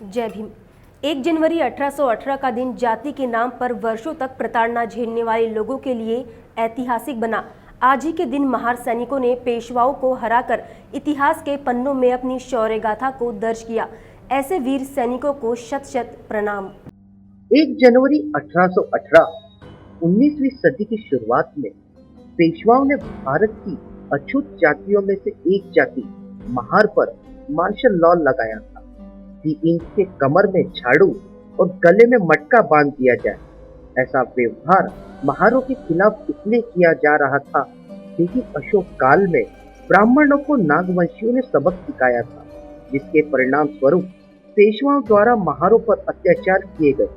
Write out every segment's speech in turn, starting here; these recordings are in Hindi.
जय भीम। 1 जनवरी 1818 का दिन जाति के नाम पर वर्षों तक प्रताड़ना झेलने वाले लोगों के लिए ऐतिहासिक बना। आज ही के दिन महार सैनिकों ने पेशवाओं को हराकर इतिहास के पन्नों में अपनी शौर्य गाथा को दर्ज किया। ऐसे वीर सैनिकों को शत शत प्रणाम। 1 जनवरी 1818 19वीं सदी की शुरुआत में पेशवाओं ने भारत की अछूत जातियों में से एक जाति महार पर मार्शल लॉ लगाया था कि इनके कमर में झाड़ू और गले में मटका बांध दिया जाए। ऐसा व्यवहार महारों के खिलाफ इसलिए किया जा रहा था क्योंकि अशोक काल में ब्राह्मणों को नागवंशियों ने सबक सिखाया था, जिसके परिणाम स्वरूप पेशवाओं द्वारा महारों पर अत्याचार किए गए।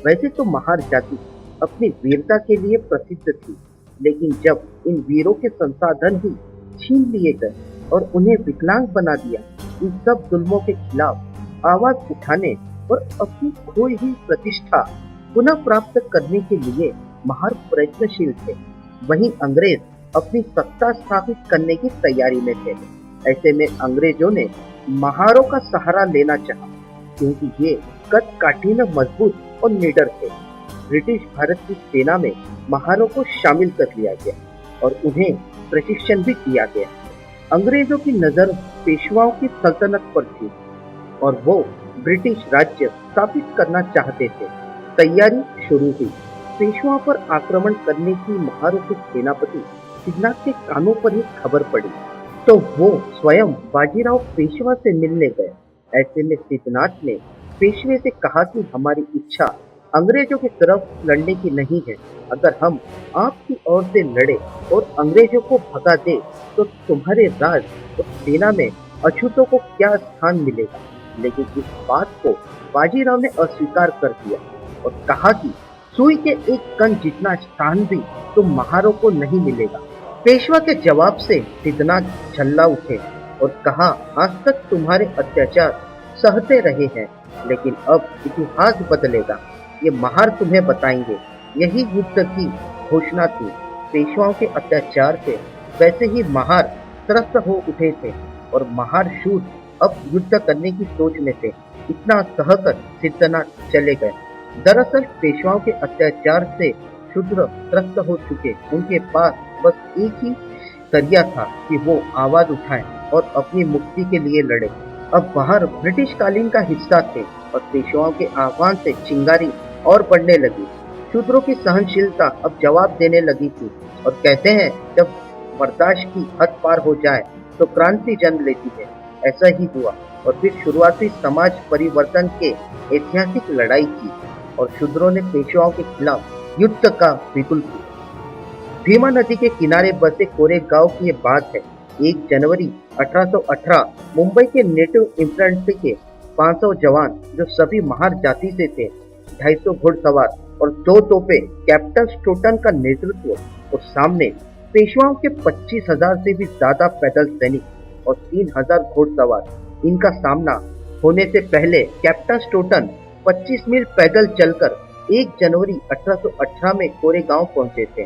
वैसे तो महार जाति अपनी वीरता के लिए प्रसिद्ध थी, लेकिन जब इन वीरों के संसाधन ही छीन लिए गए और उन्हें विकलांग बना दिया, इन सब जुल्मों के खिलाफ आवाज उठाने और अपनी खोई हुई प्रतिष्ठा पुनः प्राप्त करने के लिए महार प्रयत्नशील थे। वहीं अंग्रेज अपनी सत्ता स्थापित करने की तैयारी में थे। ऐसे में अंग्रेजों ने महारों का सहारा लेना चाहा, क्योंकि ये कद काठी में मजबूत और निडर थे। ब्रिटिश भारत की सेना में महारों को शामिल कर लिया गया और उन्हें प्रशिक्षण भी दिया गया। अंग्रेजों की नजर पेशवाओं की सल्तनत पर थी और वो ब्रिटिश राज्य स्थापित करना चाहते थे। तैयारी शुरू हुई। पेशवाओं पर आक्रमण करने की महारों के सेनापति सिद्धनाथ के कानों पर ही खबर पड़ी तो वो स्वयं बाजीराव पेशवा से मिलने गए। ऐसे में सिद्धनाथ ने पेशवे से कहा कि हमारी इच्छा अंग्रेजों की तरफ लड़ने की नहीं है। अगर हम आपकी ओर से लड़े और अंग्रेजों को भगा दे तो तुम्हारे राज और सेना में अछूतों को क्या स्थान मिलेगा। लेकिन इस बात को बाजीराव ने अस्वीकार कर दिया और कहा कि सुई के एक कण जितना स्थान भी तुम महारों को नहीं मिलेगा। पेशवा के जवाब से सिद्धनाथ झल्ला उठे और कहा, आज तक तुम्हारे अत्याचार सहते रहे हैं, लेकिन अब इतिहास बदलेगा। ये महार तुम्हें बताएंगे। यही युद्ध की घोषणा थी। पेशवाओं के अत्याचार से वैसे ही महार त्रस्त हो उठे थे और महार शूर अब युद्ध करने की सोच में थे। इतना कहकर सिद्धनाथ चले गए। दरअसल पेशवाओं के अत्याचार से शूद्र त्रस्त हो चुके, उनके पास बस एक ही जरिया था कि वो आवाज उठाएं और अपनी मुक्ति के लिए लड़े। अब महार ब्रिटिश कालीन का हिस्सा थे और पेशवाओं के आह्वान से चिंगारी और बढ़ने लगी। शूद्रों की सहनशीलता अब जवाब देने लगी थी और कहते हैं, जब बर्दाश्त की हद पार हो जाए तो क्रांति जन्म लेती है। ऐसा ही हुआ और फिर शुरुआती समाज परिवर्तन के ऐतिहासिक लड़ाई की और शूद्रों ने पेशवाओं के खिलाफ युद्ध का बिगुल किया। भीमा नदी के किनारे बसे कोरेगांव की ये बात है। 1 जनवरी 1818 मुंबई के नेटिव इन्फेंट्री के 500 जवान, जो सभी महार जाति से थे, 250 घुड़सवार और 2 तोपे, कैप्टन स्टोटन का नेतृत्व और सामने पेशवाओं के 25,000 से भी ज्यादा पैदल सैनिक और 3,000 घुड़सवार। इनका सामना होने से पहले कैप्टन स्टोटन 25 मील पैदल चलकर 1 जनवरी 1818 में कोरेगांव पहुंचे थे।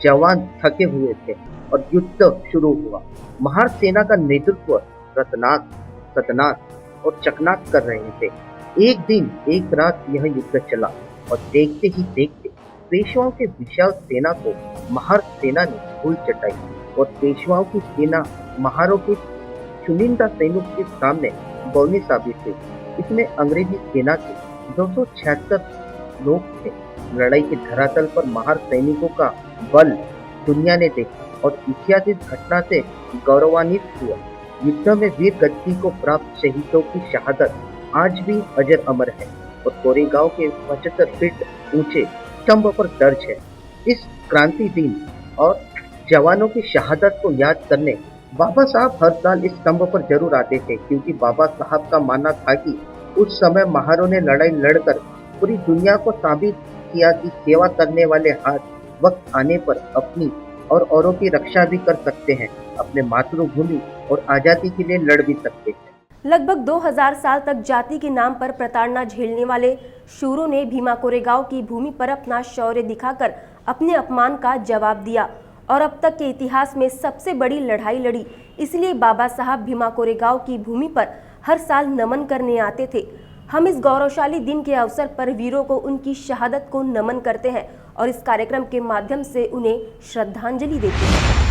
जवान थके हुए थे और युद्ध शुरू हुआ। महार सेना का नेतृत्व रत्नाथ, सतनाथ और चकनाथ कर रहे थे। एक दिन एक रात यह युद्ध चला और देखते ही देखते पेशवाओं के विशाल सेना को महार सेना ने धूल चटाई और पेशवाओं की सेना महारों के चुनिंदा सैनिकों के सामने बौनी साबित हुई। इसमें अंग्रेजी सेना के 276 लोग थे। लड़ाई के धरातल पर महार सैनिकों का बल दुनिया ने देखा और इतिहास इस घटना से गौरवान्वित हुआ। युद्ध में वीर गति को प्राप्त शहीदों की शहादत आज भी अजर अमर है और कोरेगांव के 75 फीट ऊंचे स्तंभ पर दर्ज है। इस क्रांति दिन और जवानों की शहादत को याद करने बाबा साहब हर साल इस स्तंभ पर जरूर आते थे, क्योंकि बाबा साहब का मानना था कि उस समय महारों ने लड़ाई लड़कर पूरी दुनिया को साबित किया कि सेवा करने वाले हाथ वक्त आने पर अपनी और औरों की रक्षा भी कर सकते हैं, अपने मातृभूमि और आजादी के लिए लड़ भी सकते हैं। लगभग 2000 साल तक जाति के नाम पर प्रताड़ना झेलने वाले शूरों ने भीमा कोरेगांव की भूमि पर अपना शौर्य दिखाकर अपने अपमान का जवाब दिया और अब तक के इतिहास में सबसे बड़ी लड़ाई लड़ी। इसलिए बाबा साहब भीमा कोरेगांव की भूमि पर हर साल नमन करने आते थे। हम इस गौरवशाली दिन के अवसर पर वीरों को उनकी शहादत को नमन करते हैं और इस कार्यक्रम के माध्यम से उन्हें श्रद्धांजलि देते हैं।